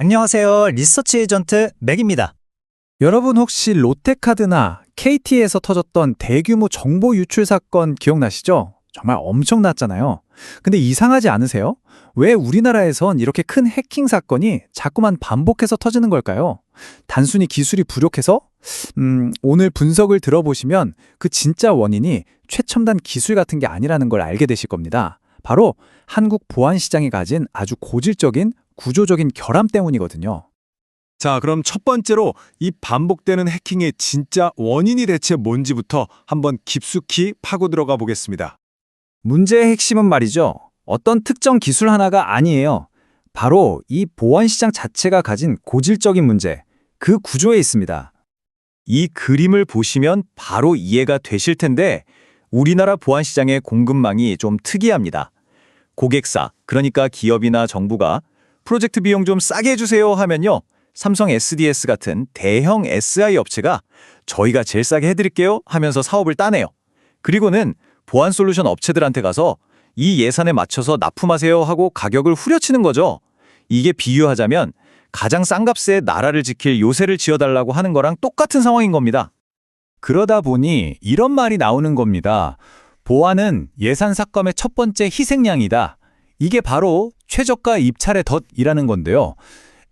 안녕하세요. 리서치 에이전트 맥입니다. 여러분 혹시 롯데카드나 KT에서 터졌던 대규모 정보 유출 사건 기억나시죠? 정말 엄청났잖아요. 근데 이상하지 않으세요? 왜 우리나라에선 이렇게 큰 해킹 사건이 자꾸만 반복해서 터지는 걸까요? 단순히 기술이 부족해서? 오늘 분석을 들어보시면 그 진짜 원인이 최첨단 기술 같은 게 아니라는 걸 알게 되실 겁니다. 바로 한국 보안 시장이 가진 아주 고질적인 구조적인 결함 때문이거든요. 자, 그럼 첫 번째로 이 반복되는 해킹의 진짜 원인이 대체 뭔지부터 한번 깊숙이 파고 들어가 보겠습니다. 문제의 핵심은 말이죠. 어떤 특정 기술 하나가 아니에요. 바로 이 보안 시장 자체가 가진 고질적인 문제, 그 구조에 있습니다. 이 그림을 보시면 바로 이해가 되실 텐데 우리나라 보안 시장의 공급망이 좀 특이합니다. 고객사, 그러니까 기업이나 정부가 프로젝트 비용 좀 싸게 해주세요 하면요. 삼성 SDS 같은 대형 SI 업체가 저희가 제일 싸게 해드릴게요 하면서 사업을 따내요. 그리고는 보안 솔루션 업체들한테 가서 이 예산에 맞춰서 납품하세요 하고 가격을 후려치는 거죠. 이게 비유하자면 가장 싼 값에 나라를 지킬 요새를 지어달라고 하는 거랑 똑같은 상황인 겁니다. 그러다 보니 이런 말이 나오는 겁니다. 보안은 예산 삭감의 첫 번째 희생양이다. 이게 바로 최저가 입찰의 덫이라는 건데요.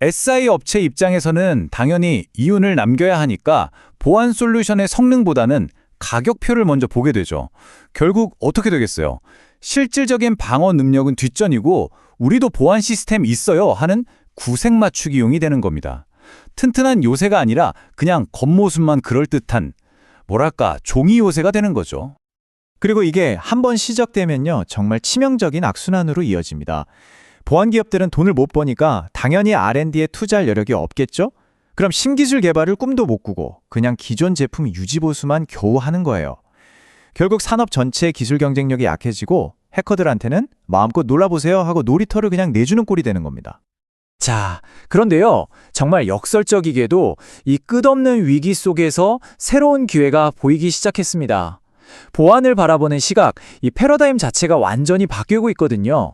SI 업체 입장에서는 당연히 이윤을 남겨야 하니까 보안 솔루션의 성능보다는 가격표를 먼저 보게 되죠. 결국 어떻게 되겠어요? 실질적인 방어 능력은 뒷전이고 우리도 보안 시스템 있어요 하는 구색 맞추기용이 되는 겁니다. 튼튼한 요새가 아니라 그냥 겉모습만 그럴듯한 뭐랄까 종이 요새가 되는 거죠. 그리고 이게 한번 시작되면요, 정말 치명적인 악순환으로 이어집니다. 보안 기업들은 돈을 못 버니까 당연히 R&D에 투자할 여력이 없겠죠? 그럼 신기술 개발을 꿈도 못 꾸고 그냥 기존 제품 유지 보수만 겨우 하는 거예요. 결국 산업 전체의 기술 경쟁력이 약해지고 해커들한테는 마음껏 놀아보세요 하고 놀이터를 그냥 내주는 꼴이 되는 겁니다. 자, 그런데요, 정말 역설적이게도 이 끝없는 위기 속에서 새로운 기회가 보이기 시작했습니다. 보안을 바라보는 시각, 이 패러다임 자체가 완전히 바뀌고 있거든요.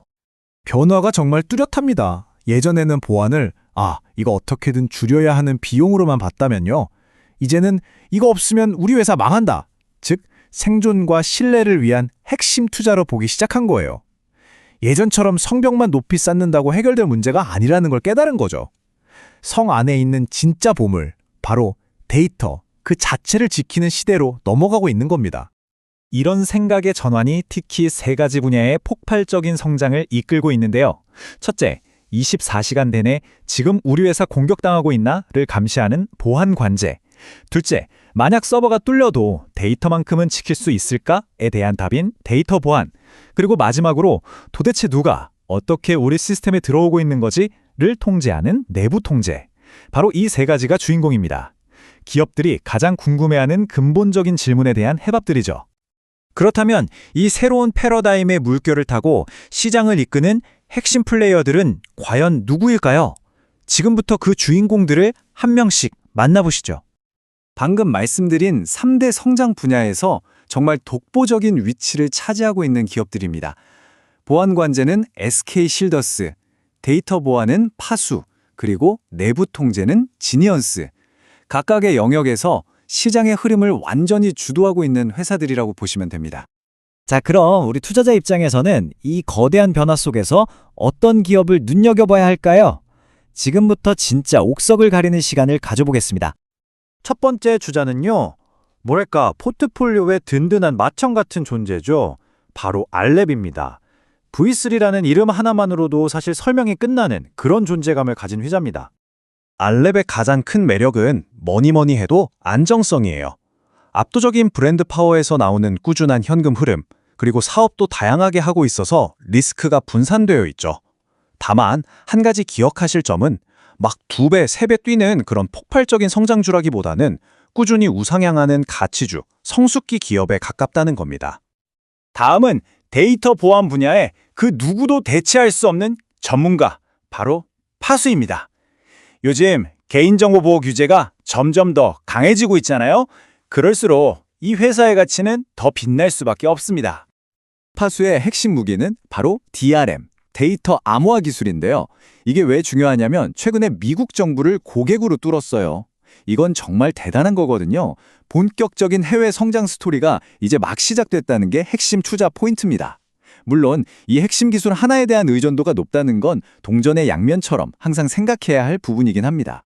변화가 정말 뚜렷합니다. 예전에는 보안을 이거 어떻게든 줄여야 하는 비용으로만 봤다면요. 이제는 이거 없으면 우리 회사 망한다. 즉, 생존과 신뢰를 위한 핵심 투자로 보기 시작한 거예요. 예전처럼 성벽만 높이 쌓는다고 해결될 문제가 아니라는 걸 깨달은 거죠. 성 안에 있는 진짜 보물, 바로 데이터, 그 자체를 지키는 시대로 넘어가고 있는 겁니다. 이런 생각의 전환이 특히 세 가지 분야의 폭발적인 성장을 이끌고 있는데요. 첫째, 24시간 내내 지금 우리 회사 공격당하고 있나를 감시하는 보안 관제. 둘째, 만약 서버가 뚫려도 데이터만큼은 지킬 수 있을까에 대한 답인 데이터 보안. 그리고 마지막으로 도대체 누가 어떻게 우리 시스템에 들어오고 있는 거지를 통제하는 내부 통제. 바로 이 세 가지가 주인공입니다. 기업들이 가장 궁금해하는 근본적인 질문에 대한 해답들이죠. 그렇다면 이 새로운 패러다임의 물결을 타고 시장을 이끄는 핵심 플레이어들은 과연 누구일까요? 지금부터 그 주인공들을 한 명씩 만나보시죠. 방금 말씀드린 3대 성장 분야에서 정말 독보적인 위치를 차지하고 있는 기업들입니다. 보안 관제는 SK실더스, 데이터 보안은 파수, 그리고 내부 통제는 지니언스. 각각의 영역에서 시장의 흐름을 완전히 주도하고 있는 회사들이라고 보시면 됩니다. 자, 그럼 우리 투자자 입장에서는 이 거대한 변화 속에서 어떤 기업을 눈여겨봐야 할까요? 지금부터 진짜 옥석을 가리는 시간을 가져보겠습니다. 첫 번째 주자는요, 뭐랄까 포트폴리오의 든든한 마청 같은 존재죠. 바로 알랩입니다. V3라는 이름 하나만으로도 사실 설명이 끝나는 그런 존재감을 가진 회사입니다. 알랩의 가장 큰 매력은 뭐니 해도 안정성이에요. 압도적인 브랜드 파워에서 나오는 꾸준한 현금 흐름, 그리고 사업도 다양하게 하고 있어서 리스크가 분산되어 있죠. 다만 한 가지 기억하실 점은 막 2배, 3배 뛰는 그런 폭발적인 성장주라기보다는 꾸준히 우상향하는 가치주, 성숙기 기업에 가깝다는 겁니다. 다음은 데이터 보안 분야에 그 누구도 대체할 수 없는 전문가, 바로 파수입니다. 요즘 개인정보 보호 규제가 점점 더 강해지고 있잖아요. 그럴수록 이 회사의 가치는 더 빛날 수밖에 없습니다. 파수의 핵심 무기는 바로 DRM, 데이터 암호화 기술인데요. 이게 왜 중요하냐면 최근에 미국 정부를 고객으로 뚫었어요. 이건 정말 대단한 거거든요. 본격적인 해외 성장 스토리가 이제 막 시작됐다는 게 핵심 투자 포인트입니다. 물론 이 핵심 기술 하나에 대한 의존도가 높다는 건 동전의 양면처럼 항상 생각해야 할 부분이긴 합니다.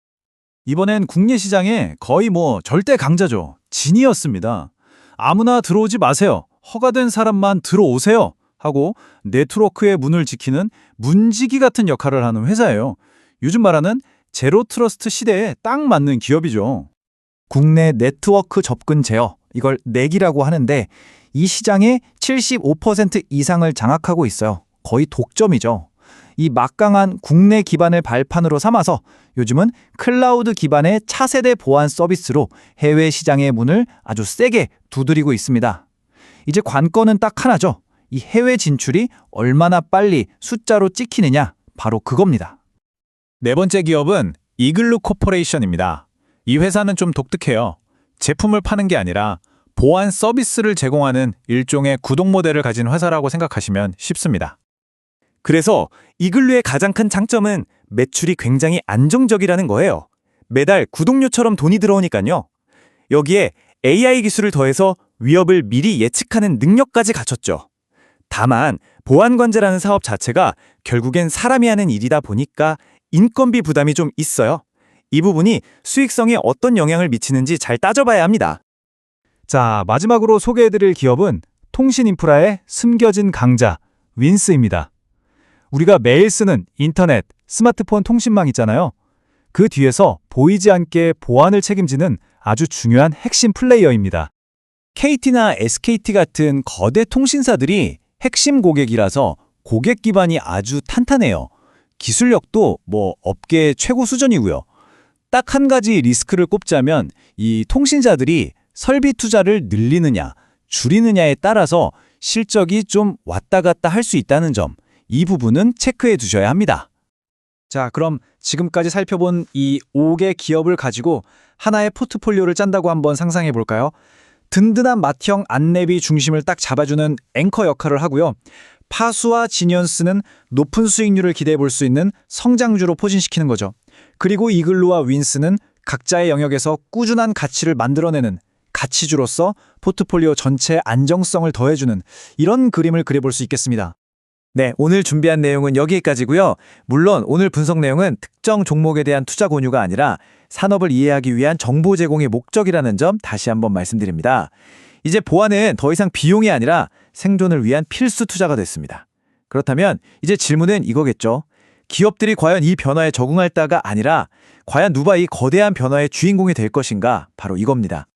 이번엔 국내 시장에 거의 절대 강자죠. 진이었습니다. 아무나 들어오지 마세요. 허가된 사람만 들어오세요. 하고 네트워크의 문을 지키는 문지기 같은 역할을 하는 회사예요. 요즘 말하는 제로 트러스트 시대에 딱 맞는 기업이죠. 국내 네트워크 접근 제어, 이걸 넥이라고 하는데 이 시장의 75% 이상을 장악하고 있어요. 거의 독점이죠. 이 막강한 국내 기반을 발판으로 삼아서 요즘은 클라우드 기반의 차세대 보안 서비스로 해외 시장의 문을 아주 세게 두드리고 있습니다. 이제 관건은 딱 하나죠. 이 해외 진출이 얼마나 빨리 숫자로 찍히느냐, 바로 그겁니다. 네 번째 기업은 이글루 코퍼레이션입니다. 이 회사는 좀 독특해요. 제품을 파는 게 아니라 보안 서비스를 제공하는 일종의 구독 모델을 가진 회사라고 생각하시면 쉽습니다. 그래서 이글루의 가장 큰 장점은 매출이 굉장히 안정적이라는 거예요. 매달 구독료처럼 돈이 들어오니까요. 여기에 AI 기술을 더해서 위협을 미리 예측하는 능력까지 갖췄죠. 다만 보안 관제라는 사업 자체가 결국엔 사람이 하는 일이다 보니까 인건비 부담이 좀 있어요. 이 부분이 수익성에 어떤 영향을 미치는지 잘 따져봐야 합니다. 자, 마지막으로 소개해드릴 기업은 통신 인프라의 숨겨진 강자, 윈스입니다. 우리가 매일 쓰는 인터넷, 스마트폰 통신망 있잖아요. 그 뒤에서 보이지 않게 보안을 책임지는 아주 중요한 핵심 플레이어입니다. KT나 SKT 같은 거대 통신사들이 핵심 고객이라서 고객 기반이 아주 탄탄해요. 기술력도 업계 최고 수준이고요. 딱 한 가지 리스크를 꼽자면 이 통신사들이 설비 투자를 늘리느냐, 줄이느냐에 따라서 실적이 좀 왔다 갔다 할 수 있다는 점, 이 부분은 체크해 두셔야 합니다. 자, 그럼 지금까지 살펴본 이 5개 기업을 가지고 하나의 포트폴리오를 짠다고 한번 상상해 볼까요? 든든한 맏형 안내비 중심을 딱 잡아주는 앵커 역할을 하고요. 파수와 지니언스는 높은 수익률을 기대해 볼 수 있는 성장주로 포진시키는 거죠. 그리고 이글루와 윈스는 각자의 영역에서 꾸준한 가치를 만들어내는 가치주로서 포트폴리오 전체의 안정성을 더해주는 이런 그림을 그려볼 수 있겠습니다. 네, 오늘 준비한 내용은 여기까지고요. 물론 오늘 분석 내용은 특정 종목에 대한 투자 권유가 아니라 산업을 이해하기 위한 정보 제공의 목적이라는 점 다시 한번 말씀드립니다. 이제 보안은 더 이상 비용이 아니라 생존을 위한 필수 투자가 됐습니다. 그렇다면 이제 질문은 이거겠죠. 기업들이 과연 이 변화에 적응할다가 아니라 과연 누가 이 거대한 변화의 주인공이 될 것인가? 바로 이겁니다.